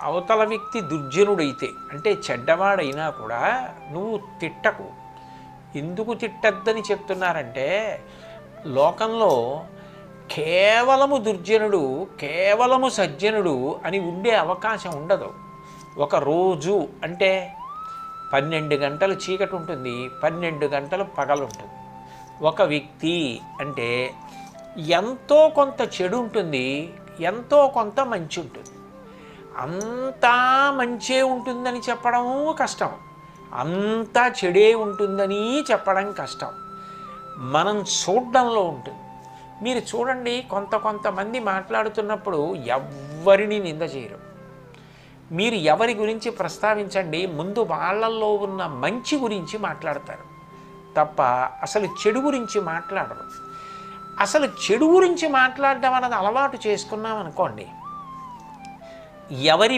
అవతల వ్యక్తి దుర్జనుడైతే అంటే చెడ్డవాడైనా కూడా నువ్వు తిట్టకు. ఎందుకు తిట్టద్దని చెప్తున్నారంటే లోకంలో కేవలము దుర్జనుడు కేవలము సజ్జనుడు అని ఉండే అవకాశం ఉండదు. ఒక రోజు అంటే 12 గంటలు చీకటి ఉంటుంది, 12 గంటలు పగలుంటుంది. ఒక వ్యక్తి అంటే ఎంతో కొంత చెడు ఉంటుంది, ఎంతో కొంత మంచి ఉంటుంది. అంతా మంచే ఉంటుందని చెప్పడం కష్టం, అంతా చెడే ఉంటుందని చెప్పడం కష్టం. మనం చూడడంలో ఉంటుంది. మీరు చూడండి, కొంతమంది మాట్లాడుతున్నప్పుడు ఎవ్వరిని నింద చేయరు. మీరు ఎవరి గురించి ప్రస్తావించండి, ముందు వాళ్ళల్లో ఉన్న మంచి గురించి మాట్లాడతారు తప్ప అసలు చెడు గురించి మాట్లాడరు. అసలు చెడు గురించి మాట్లాడడం అన్నది అలవాటు చేసుకున్నాం అనుకోండి, ఎవరి